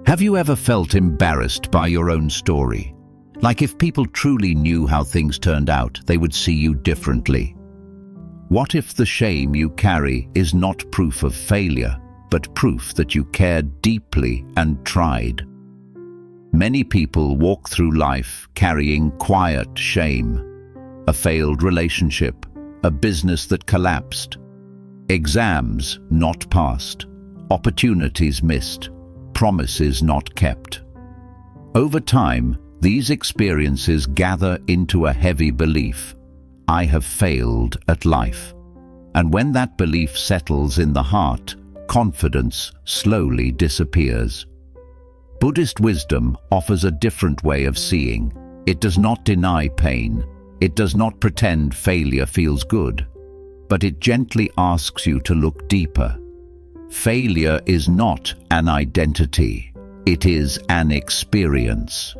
Have you ever felt embarrassed by your own story? Like if people truly knew how things turned out, they would see you differently. What if the shame you carry is not proof of failure, but proof that you cared deeply and tried? Many people walk through life carrying quiet shame. A failed relationship, a business that collapsed, exams not passed, opportunities missed, promises not kept. Over time, these experiences gather into a heavy belief: I have failed at life. And when that belief settles in the heart, confidence slowly disappears. Buddhist wisdom offers a different way of seeing. It does not deny pain. It does not pretend failure feels good. But it gently asks you to look deeper. Failure is not an identity. It is an experience.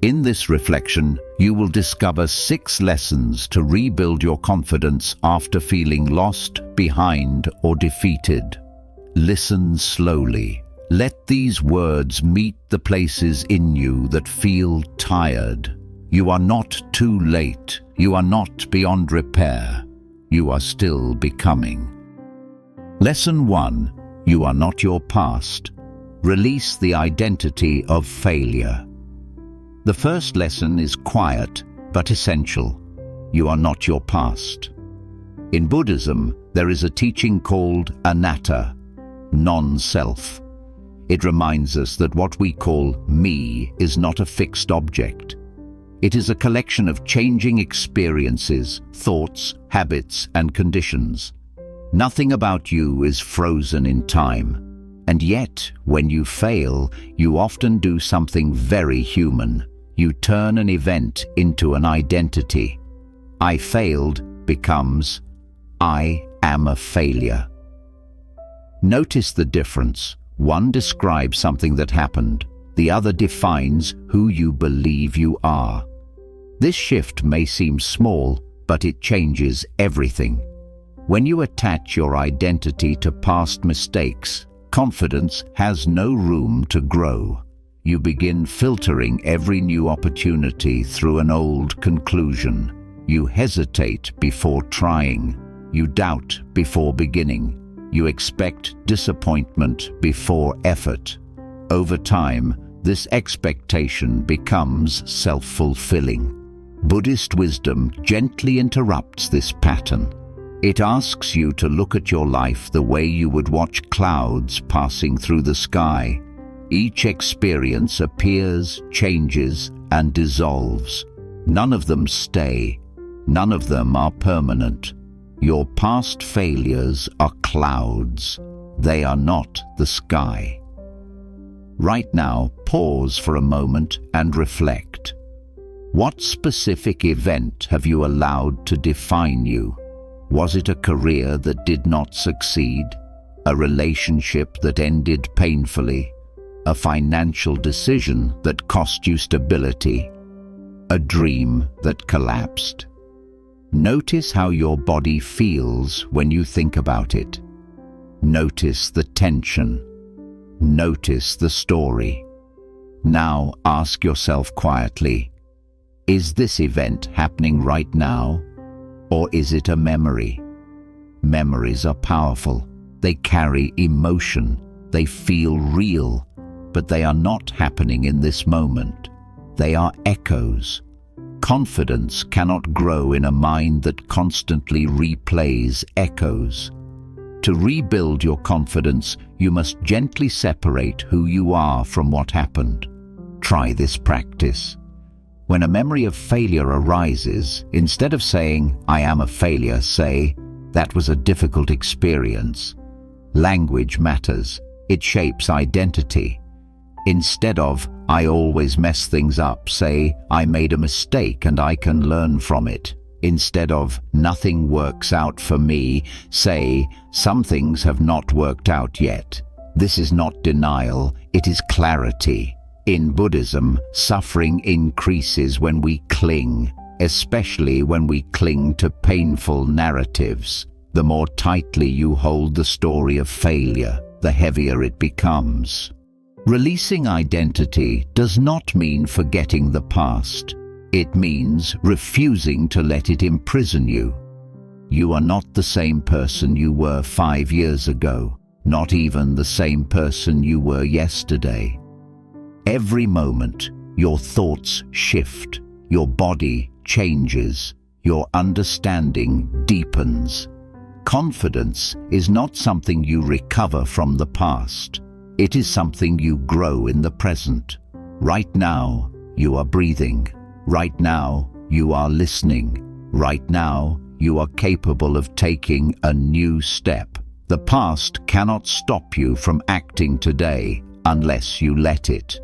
In this reflection, you will discover 6 lessons to rebuild your confidence after feeling lost, behind, or defeated. Listen slowly. Let these words meet the places in you that feel tired. You are not too late. You are not beyond repair. You are still becoming. Lesson 1. You are not your past. Release the identity of failure. The first lesson is quiet but essential. You are not your past. In Buddhism, there is a teaching called anatta, non-self. It reminds us that what we call me is not a fixed object. It is a collection of changing experiences, thoughts, habits, and conditions. Nothing about you is frozen in time. And yet, when you fail, you often do something very human. You turn an event into an identity. I failed becomes I am a failure. Notice the difference. One describes something that happened. The other defines who you believe you are. This shift may seem small, but it changes everything. When you attach your identity to past mistakes, confidence has no room to grow. You begin filtering every new opportunity through an old conclusion. You hesitate before trying. You doubt before beginning. You expect disappointment before effort. Over time, this expectation becomes self-fulfilling. Buddhist wisdom gently interrupts this pattern. It asks you to look at your life the way you would watch clouds passing through the sky. Each experience appears, changes, and dissolves. None of them stay. None of them are permanent. Your past failures are clouds. They are not the sky. Right now, pause for a moment and reflect. What specific event have you allowed to define you? Was it a career that did not succeed? A relationship that ended painfully? A financial decision that cost you stability? A dream that collapsed? Notice how your body feels when you think about it. Notice the tension. Notice the story. Now ask yourself quietly, is this event happening right now, or is it a memory? Memories are powerful. They carry emotion. They feel real, but they are not happening in this moment. They are echoes. Confidence cannot grow in a mind that constantly replays echoes. To rebuild your confidence, you must gently separate who you are from what happened. Try this practice. When a memory of failure arises, instead of saying, I am a failure, say, that was a difficult experience. Language matters. It shapes identity. Instead of, I always mess things up, say, I made a mistake and I can learn from it. Instead of, nothing works out for me, say, some things have not worked out yet. This is not denial, it is clarity. In Buddhism, suffering increases when we cling, especially when we cling to painful narratives. The more tightly you hold the story of failure, the heavier it becomes. Releasing identity does not mean forgetting the past. It means refusing to let it imprison you. You are not the same person you were 5 years ago, not even the same person you were yesterday. Every moment, your thoughts shift, your body changes, your understanding deepens. Confidence is not something you recover from the past. It is something you grow in the present. Right now, you are breathing. Right now, you are listening. Right now, you are capable of taking a new step. The past cannot stop you from acting today unless you let it.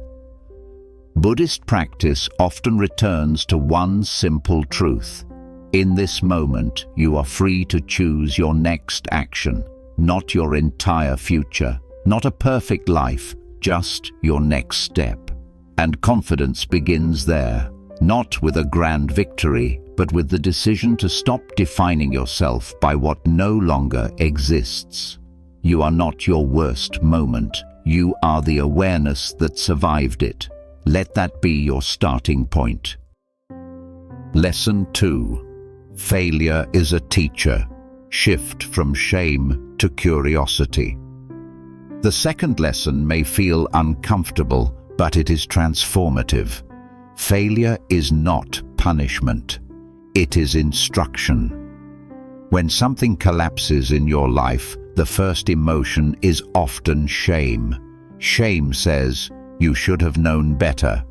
Buddhist practice often returns to one simple truth. In this moment, you are free to choose your next action, not your entire future, not a perfect life, just your next step. And confidence begins there, not with a grand victory, but with the decision to stop defining yourself by what no longer exists. You are not your worst moment. You are the awareness that survived it. Let that be your starting point. Lesson 2. Failure is a teacher. Shift from shame to curiosity. The second lesson may feel uncomfortable, but it is transformative. Failure is not punishment. It is instruction. When something collapses in your life, the first emotion is often shame. Shame says, "You should have known better.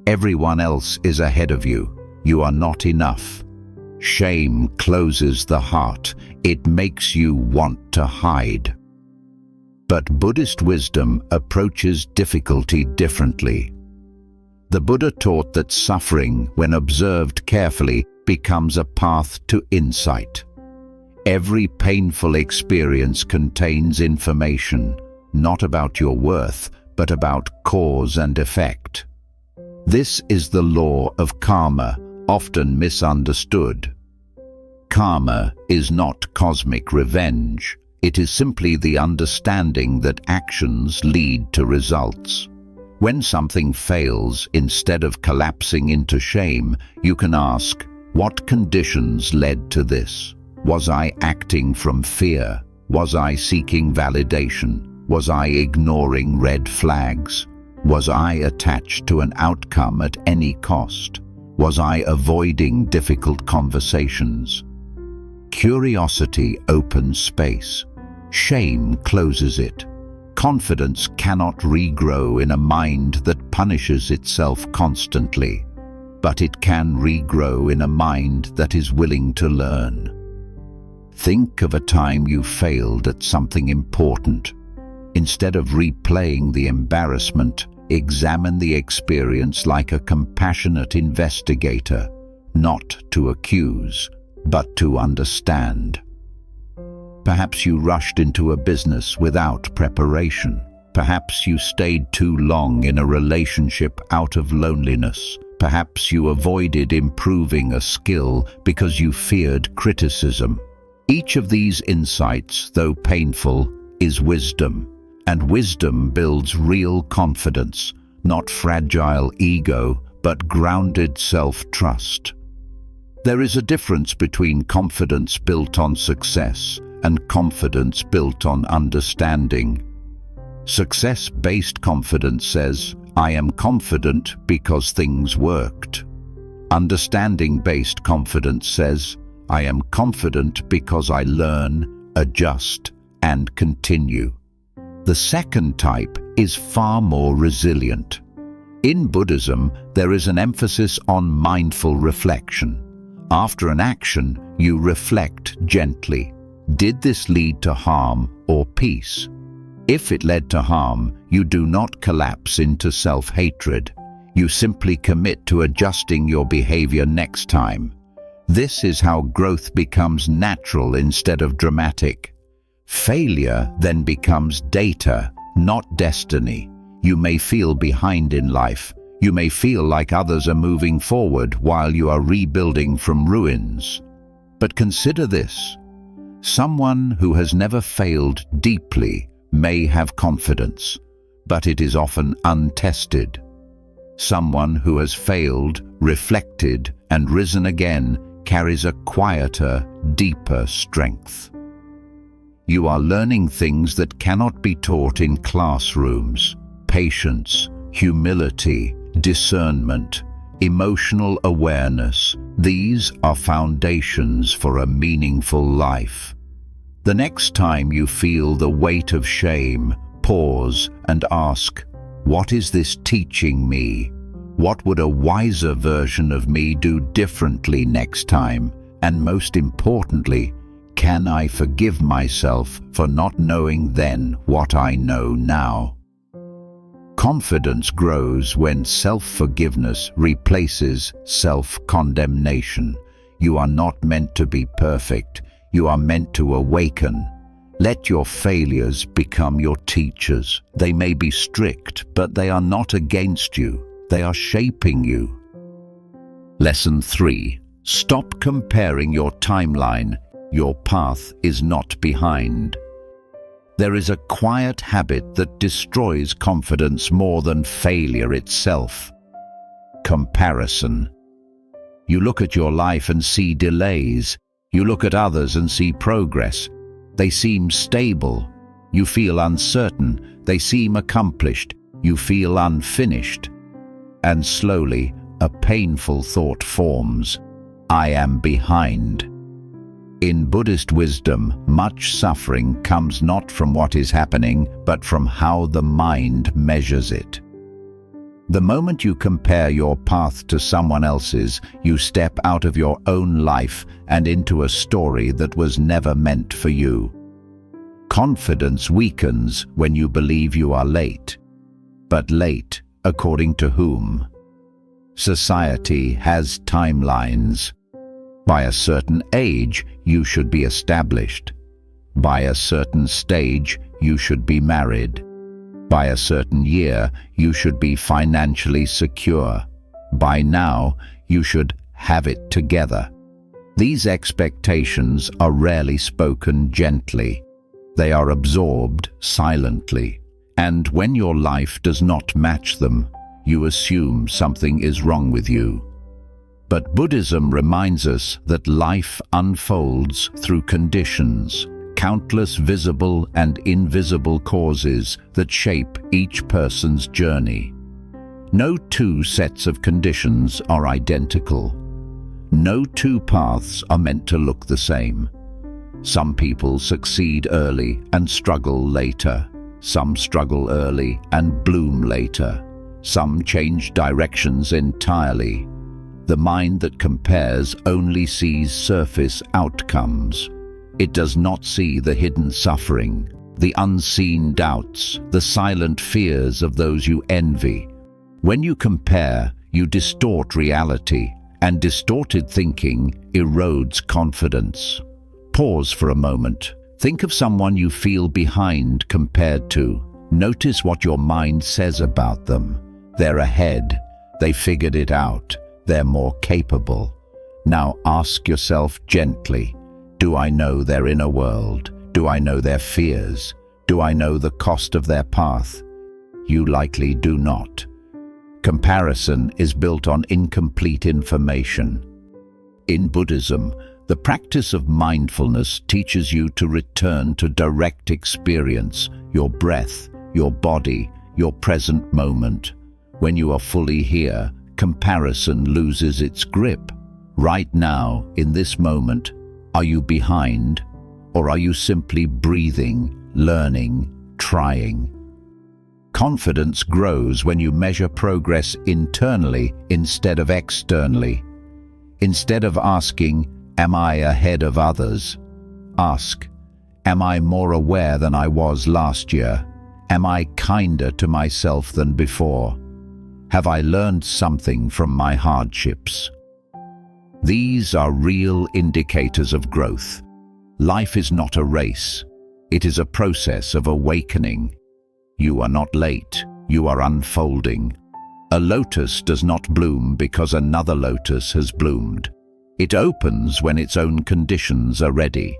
Everyone else is ahead of you. You are not enough." Shame closes the heart. It makes you want to hide. But Buddhist wisdom approaches difficulty differently. The Buddha taught that suffering, when observed carefully, becomes a path to insight. Every painful experience contains information, not about your worth, but about cause and effect. This is the law of karma, often misunderstood. Karma is not cosmic revenge. It is simply the understanding that actions lead to results. When something fails, instead of collapsing into shame, you can ask, what conditions led to this? Was I acting from fear? Was I seeking validation? Was I ignoring red flags? Was I attached to an outcome at any cost? Was I avoiding difficult conversations? Curiosity opens space. Shame closes it. Confidence cannot regrow in a mind that punishes itself constantly, but it can regrow in a mind that is willing to learn. Think of a time you failed at something important. Instead of replaying the embarrassment, examine the experience like a compassionate investigator, not to accuse, but to understand. Perhaps you rushed into a business without preparation. Perhaps you stayed too long in a relationship out of loneliness. Perhaps you avoided improving a skill because you feared criticism. Each of these insights, though painful, is wisdom. And wisdom builds real confidence, not fragile ego, but grounded self-trust. There is a difference between confidence built on success and confidence built on understanding. Success-based confidence says, I am confident because things worked. Understanding-based confidence says, I am confident because I learn, adjust, and continue. The second type is far more resilient. In Buddhism, there is an emphasis on mindful reflection. After an action, you reflect gently. Did this lead to harm or peace? If it led to harm, you do not collapse into self-hatred. You simply commit to adjusting your behavior next time. This is how growth becomes natural instead of dramatic. Failure then becomes data, not destiny. You may feel behind in life. You may feel like others are moving forward while you are rebuilding from ruins. But consider this. Someone who has never failed deeply may have confidence, but it is often untested. Someone who has failed, reflected, and risen again carries a quieter, deeper strength. You are learning things that cannot be taught in classrooms: patience, humility, discernment, emotional awareness. These are foundations for a meaningful life. The next time you feel the weight of shame, pause and ask, what is this teaching me? What would a wiser version of me do differently next time? And most importantly, can I forgive myself for not knowing then what I know now? Confidence grows when self-forgiveness replaces self-condemnation. You are not meant to be perfect. You are meant to awaken. Let your failures become your teachers. They may be strict, but they are not against you. They are shaping you. Lesson 3. Stop comparing your timeline. Your path is not behind. There is a quiet habit that destroys confidence more than failure itself: comparison. You look at your life and see delays. You look at others and see progress. They seem stable. You feel uncertain. They seem accomplished. You feel unfinished. And slowly, a painful thought forms: I am behind. In Buddhist wisdom, much suffering comes not from what is happening, but from how the mind measures it. The moment you compare your path to someone else's, you step out of your own life and into a story that was never meant for you. Confidence weakens when you believe you are late. But late, according to whom? Society has timelines. By a certain age, you should be established. By a certain stage, you should be married. By a certain year, you should be financially secure. By now, you should have it together. These expectations are rarely spoken gently. They are absorbed silently. And when your life does not match them, you assume something is wrong with you. But Buddhism reminds us that life unfolds through conditions, countless visible and invisible causes that shape each person's journey. No two sets of conditions are identical. No two paths are meant to look the same. Some people succeed early and struggle later. Some struggle early and bloom later. Some change directions entirely. The mind that compares only sees surface outcomes. It does not see the hidden suffering, the unseen doubts, the silent fears of those you envy. When you compare, you distort reality, and distorted thinking erodes confidence. Pause for a moment. Think of someone you feel behind compared to. Notice what your mind says about them. They're ahead. They figured it out. They're more capable. Now ask yourself gently, do I know their inner world? Do I know their fears? Do I know the cost of their path? You likely do not. Comparison is built on incomplete information. In Buddhism, the practice of mindfulness teaches you to return to direct experience, your breath, your body, your present moment. When you are fully here, comparison loses its grip. Right now, in this moment, are you behind, or are you simply breathing, learning, trying? Confidence grows when you measure progress internally instead of externally. Instead of asking, am I ahead of others? Ask, am I more aware than I was last year? Am I kinder to myself than before? Have I learned something from my hardships? These are real indicators of growth. Life is not a race. It is a process of awakening. You are not late. You are unfolding. A lotus does not bloom because another lotus has bloomed. It opens when its own conditions are ready.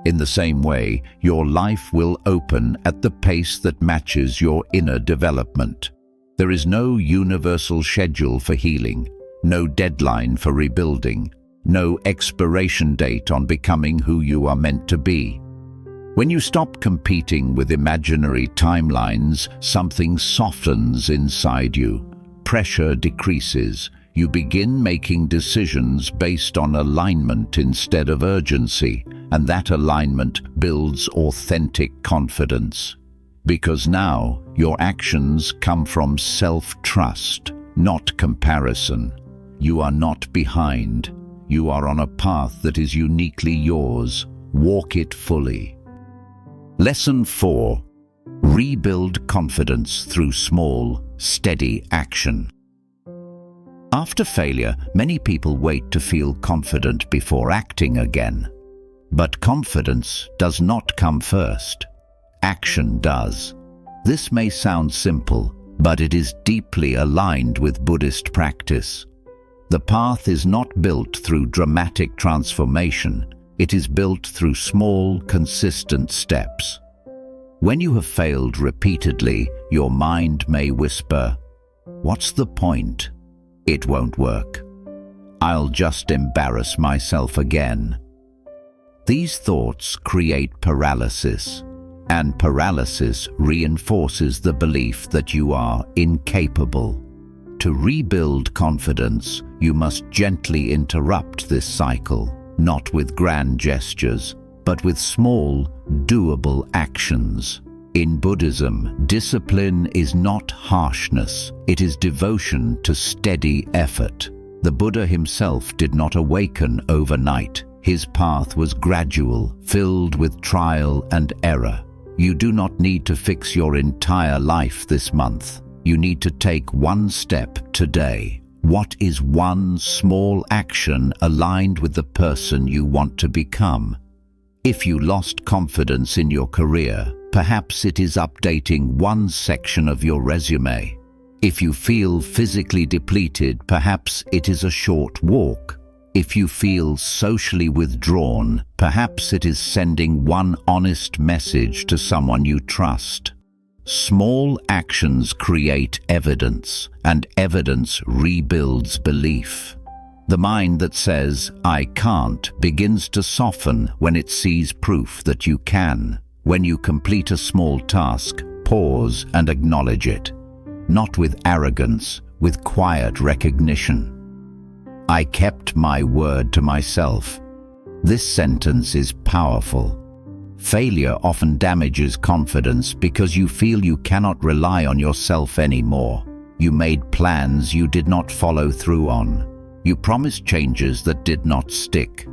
In the same way, your life will open at the pace that matches your inner development. There is no universal schedule for healing, no deadline for rebuilding, no expiration date on becoming who you are meant to be. When you stop competing with imaginary timelines, something softens inside you. Pressure decreases. You begin making decisions based on alignment instead of urgency, and that alignment builds authentic confidence. Because now, your actions come from self-trust, not comparison. You are not behind. You are on a path that is uniquely yours. Walk it fully. Lesson 4. Rebuild confidence through small, steady action. After failure, many people wait to feel confident before acting again. But confidence does not come first. Action does. This may sound simple, but it is deeply aligned with Buddhist practice. The path is not built through dramatic transformation. It is built through small, consistent steps. When you have failed repeatedly, your mind may whisper, "What's the point? It won't work. I'll just embarrass myself again." These thoughts create paralysis, and paralysis reinforces the belief that you are incapable. To rebuild confidence, you must gently interrupt this cycle, not with grand gestures, but with small, doable actions. In Buddhism, discipline is not harshness, it is devotion to steady effort. The Buddha himself did not awaken overnight. His path was gradual, filled with trial and error. You do not need to fix your entire life this month. You need to take one step today. What is one small action aligned with the person you want to become? If you lost confidence in your career, perhaps it is updating one section of your resume. If you feel physically depleted, perhaps it is a short walk. If you feel socially withdrawn, perhaps it is sending one honest message to someone you trust. Small actions create evidence, and evidence rebuilds belief. The mind that says, "I can't," begins to soften when it sees proof that you can. When you complete a small task, pause and acknowledge it. Not with arrogance, with quiet recognition. "I kept my word to myself." This sentence is powerful. Failure often damages confidence because you feel you cannot rely on yourself anymore. You made plans you did not follow through on. You promised changes that did not stick.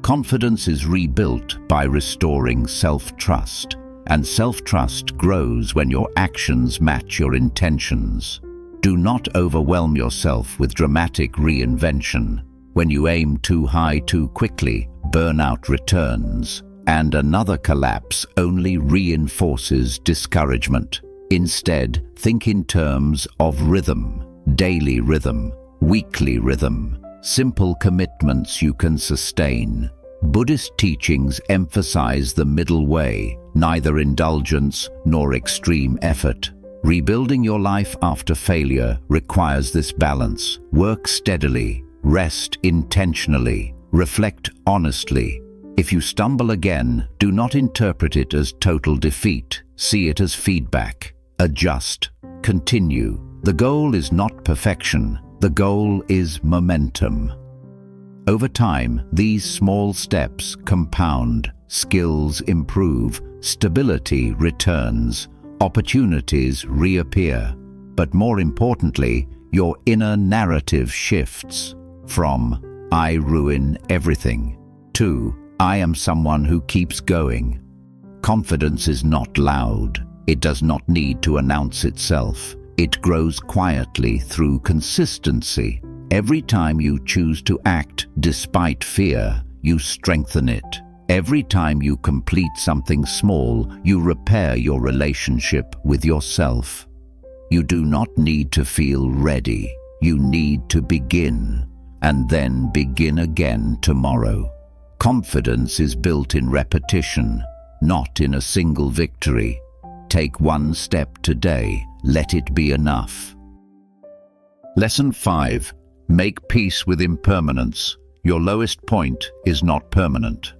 Confidence is rebuilt by restoring self-trust, and self-trust grows when your actions match your intentions. Do not overwhelm yourself with dramatic reinvention. When you aim too high too quickly, burnout returns, and another collapse only reinforces discouragement. Instead, think in terms of rhythm, daily rhythm, weekly rhythm, simple commitments you can sustain. Buddhist teachings emphasize the middle way, neither indulgence nor extreme effort. Rebuilding your life after failure requires this balance. Work steadily, rest intentionally, reflect honestly. If you stumble again, do not interpret it as total defeat. See it as feedback. Adjust. Continue. The goal is not perfection. The goal is momentum. Over time, these small steps compound. Skills improve. Stability returns. Opportunities reappear. But more importantly, your inner narrative shifts from "I ruin everything" to "I am someone who keeps going." Confidence is not loud. It does not need to announce itself. It grows quietly through consistency. Every time you choose to act despite fear, you strengthen it. Every time you complete something small, you repair your relationship with yourself. You do not need to feel ready. You need to begin, and then begin again tomorrow. Confidence is built in repetition, not in a single victory. Take one step today, let it be enough. Lesson 5. Make peace with impermanence. Your lowest point is not permanent.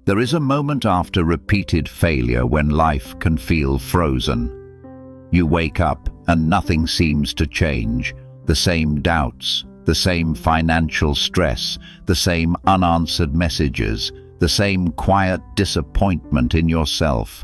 There is a moment after repeated failure when life can feel frozen. You wake up and nothing seems to change. The same doubts, the same financial stress, the same unanswered messages, the same quiet disappointment in yourself.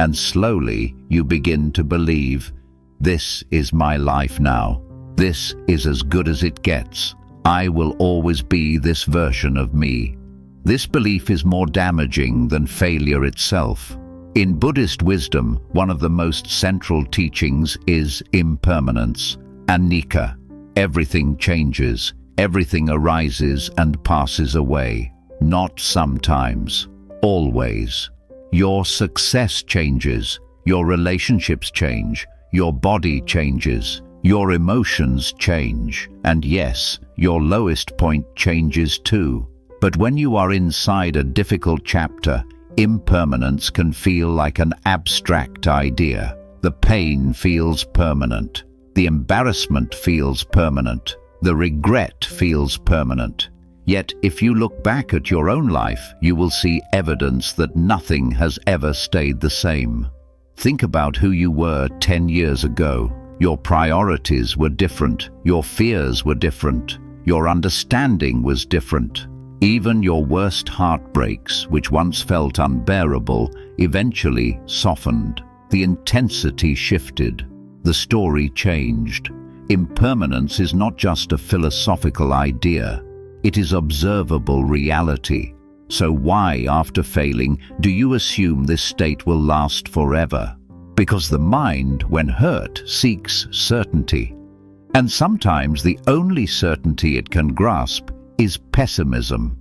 And slowly you begin to believe, this is my life now. This is as good as it gets. I will always be this version of me. This belief is more damaging than failure itself. In Buddhist wisdom, one of the most central teachings is impermanence, anicca. Everything changes, everything arises and passes away. Not sometimes, always. Your success changes, your relationships change, your body changes, your emotions change, and yes, your lowest point changes too. But when you are inside a difficult chapter, impermanence can feel like an abstract idea. The pain feels permanent. The embarrassment feels permanent. The regret feels permanent. Yet, if you look back at your own life, you will see evidence that nothing has ever stayed the same. Think about who you were 10 years ago. Your priorities were different. Your fears were different. Your understanding was different. Even your worst heartbreaks, which once felt unbearable, eventually softened. The intensity shifted. The story changed. Impermanence is not just a philosophical idea. It is observable reality. So why, after failing, do you assume this state will last forever? Because the mind, when hurt, seeks certainty. And sometimes the only certainty it can grasp is pessimism.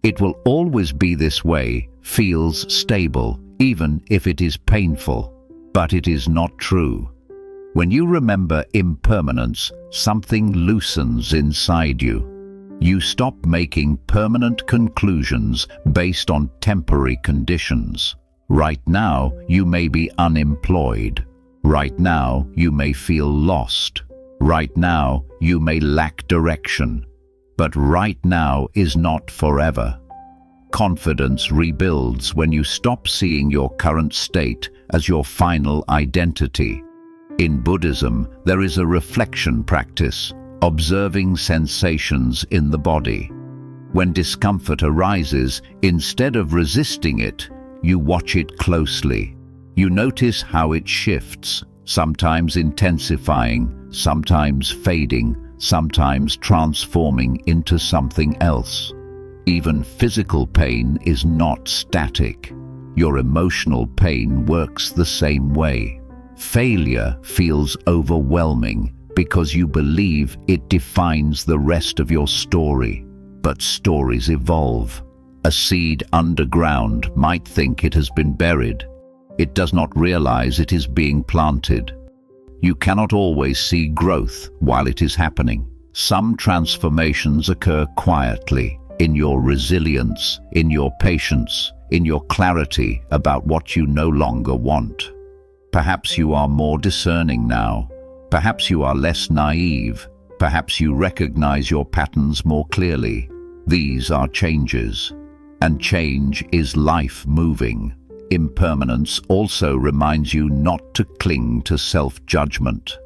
It will always be this way, feels stable, even if it is painful. But it is not true. When you remember impermanence, something loosens inside you. You stop making permanent conclusions based on temporary conditions. Right now, you may be unemployed. Right now, you may feel lost. Right now, you may lack direction. But right now is not forever. Confidence rebuilds when you stop seeing your current state as your final identity. In Buddhism, there is a reflection practice, observing sensations in the body. When discomfort arises, instead of resisting it, you watch it closely. You notice how it shifts, sometimes intensifying, sometimes fading, sometimes transforming into something else. Even physical pain is not static. Your emotional pain works the same way. Failure feels overwhelming because you believe it defines the rest of your story. But stories evolve. A seed underground might think it has been buried. It does not realize it is being planted. You cannot always see growth while it is happening. Some transformations occur quietly, in your resilience, in your patience, in your clarity about what you no longer want. Perhaps you are more discerning now. Perhaps you are less naive. Perhaps you recognize your patterns more clearly. These are changes. And change is life moving. Impermanence also reminds you not to cling to self-judgment.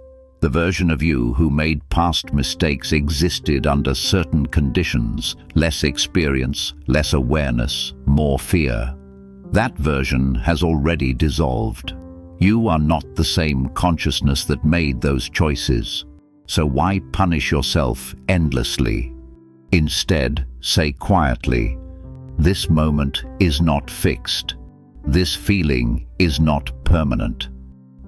The version of you who made past mistakes existed under certain conditions, less experience, less awareness, more fear. That version has already dissolved. You are not the same consciousness that made those choices. So why punish yourself endlessly? Instead, say quietly, this moment is not fixed. This feeling is not permanent.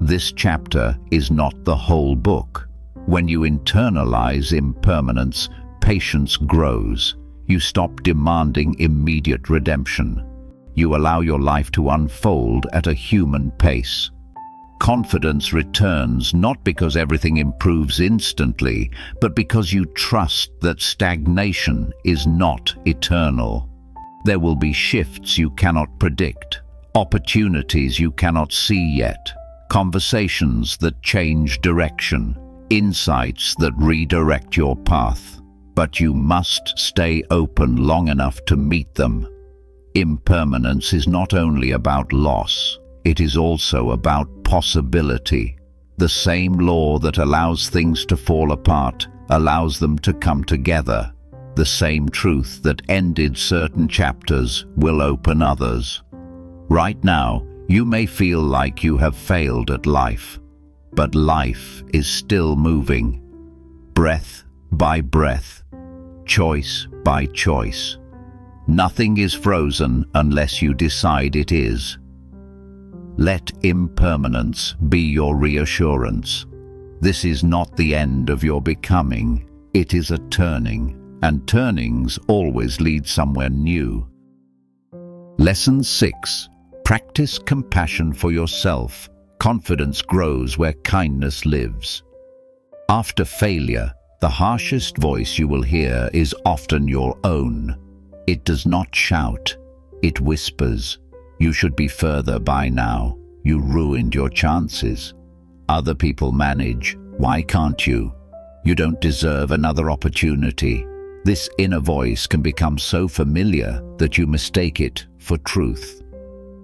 This chapter is not the whole book. When you internalize impermanence, patience grows. You stop demanding immediate redemption. You allow your life to unfold at a human pace. Confidence returns not because everything improves instantly, but because you trust that stagnation is not eternal. There will be shifts you cannot predict, opportunities you cannot see yet, conversations that change direction, insights that redirect your path. But you must stay open long enough to meet them. Impermanence is not only about loss, it is also about possibility. The same law that allows things to fall apart allows them to come together. The same truth that ended certain chapters will open others. Right now, you may feel like you have failed at life, but life is still moving, breath by breath, choice by choice. Nothing is frozen unless you decide it is. Let impermanence be your reassurance. This is not the end of your becoming, it is a turning, and turnings always lead somewhere new. Lesson 6. Practice compassion for yourself. Confidence grows where kindness lives. After failure, the harshest voice you will hear is often your own. It does not shout, it whispers. You should be further by now. You ruined your chances. Other people manage. Why can't you? You don't deserve another opportunity. This inner voice can become so familiar that you mistake it for truth.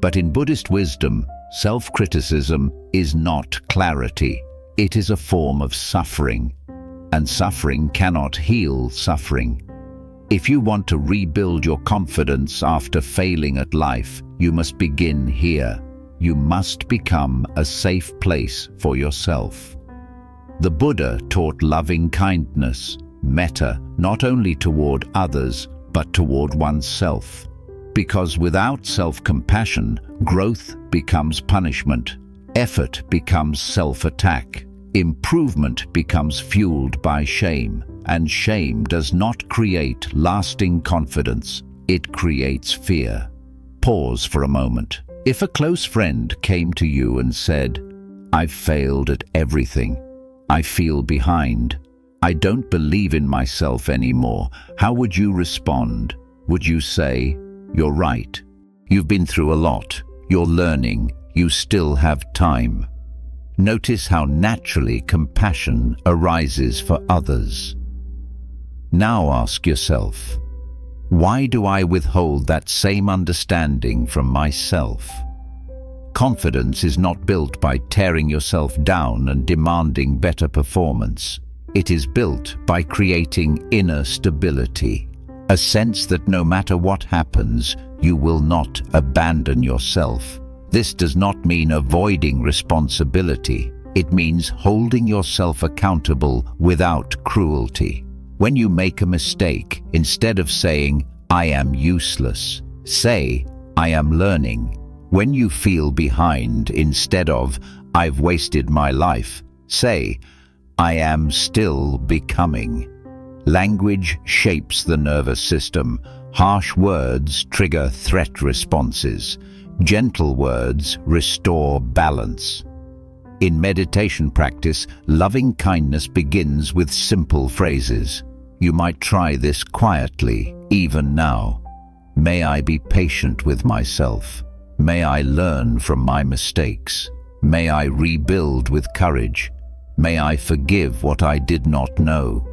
But in Buddhist wisdom, self-criticism is not clarity. It is a form of suffering, and suffering cannot heal suffering. If you want to rebuild your confidence after failing at life, you must begin here. You must become a safe place for yourself. The Buddha taught loving kindness, metta, not only toward others, but toward oneself. Because without self-compassion, growth becomes punishment, effort becomes self-attack, improvement becomes fueled by shame, and shame does not create lasting confidence, it creates fear. Pause for a moment. If a close friend came to you and said, "I've failed at everything. I feel behind. I don't believe in myself anymore," how would you respond? Would you say, "You're right. You've been through a lot. You're learning. You still have time"? Notice how naturally compassion arises for others. Now ask yourself, why do I withhold that same understanding from myself? Confidence is not built by tearing yourself down and demanding better performance. It is built by creating inner stability, a sense that no matter what happens, you will not abandon yourself. This does not mean avoiding responsibility. It means holding yourself accountable without cruelty. When you make a mistake, instead of saying, "I am useless," say, "I am learning." When you feel behind, instead of, "I've wasted my life," say, "I am still becoming." Language shapes the nervous system. Harsh words trigger threat responses. Gentle words restore balance. In meditation practice, loving kindness begins with simple phrases. You might try this quietly, even now. May I be patient with myself. May I learn from my mistakes. May I rebuild with courage. May I forgive what I did not know.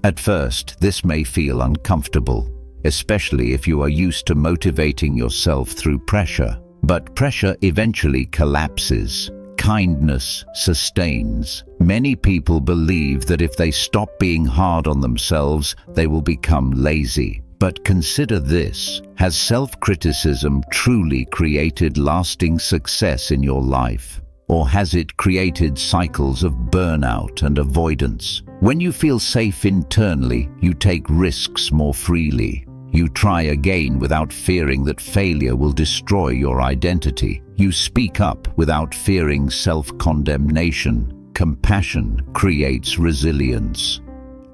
At first, this may feel uncomfortable, especially if you are used to motivating yourself through pressure. But pressure eventually collapses. Kindness sustains. Many people believe that if they stop being hard on themselves, they will become lazy. But consider this: has self-criticism truly created lasting success in your life? Or has it created cycles of burnout and avoidance? When you feel safe internally, you take risks more freely. You try again without fearing that failure will destroy your identity. You speak up without fearing self-condemnation. Compassion creates resilience,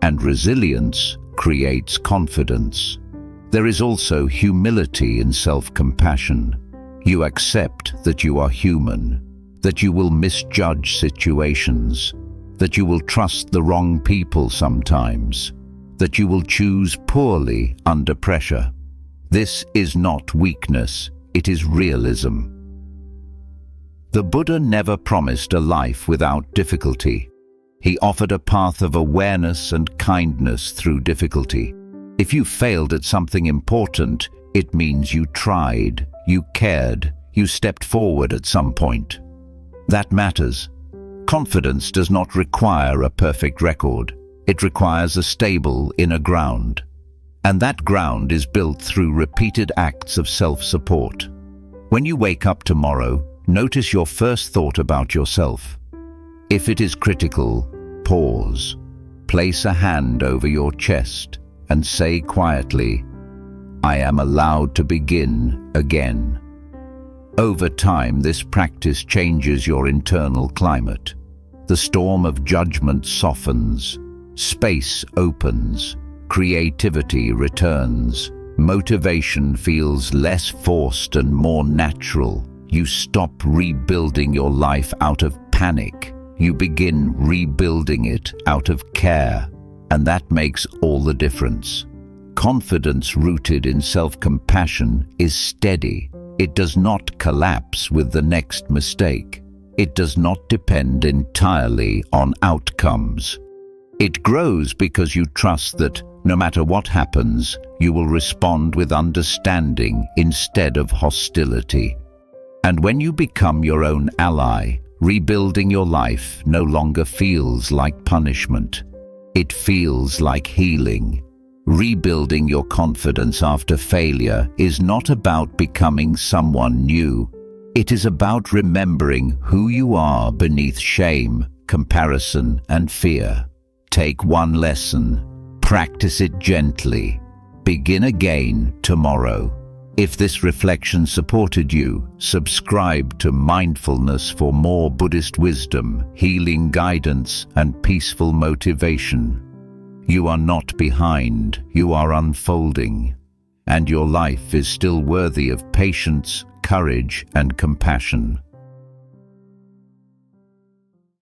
and resilience creates confidence. There is also humility in self-compassion. You accept that you are human, that you will misjudge situations, that you will trust the wrong people sometimes, that you will choose poorly under pressure. This is not weakness, it is realism. The Buddha never promised a life without difficulty. He offered a path of awareness and kindness through difficulty. If you failed at something important, it means you tried, you cared, you stepped forward at some point. That matters. Confidence does not require a perfect record. It requires a stable inner ground. And that ground is built through repeated acts of self-support. When you wake up tomorrow, notice your first thought about yourself. If it is critical, pause. Place a hand over your chest and say quietly, "I am allowed to begin again." Over time, this practice changes your internal climate. The storm of judgment softens, space opens, creativity returns, motivation feels less forced and more natural. You stop rebuilding your life out of panic. You begin rebuilding it out of care, and that makes all the difference. Confidence rooted in self-compassion is steady. It does not collapse with the next mistake. It does not depend entirely on outcomes. It grows because you trust that, no matter what happens, you will respond with understanding instead of hostility. And when you become your own ally, rebuilding your life no longer feels like punishment. It feels like healing. Rebuilding your confidence after failure is not about becoming someone new. It is about remembering who you are beneath shame, comparison, and fear. Take one lesson, practice it gently. Begin again tomorrow. If this reflection supported you, subscribe to Mindfulness for more Buddhist wisdom, healing guidance, and peaceful motivation. You are not behind, you are unfolding, and your life is still worthy of patience, courage, and compassion.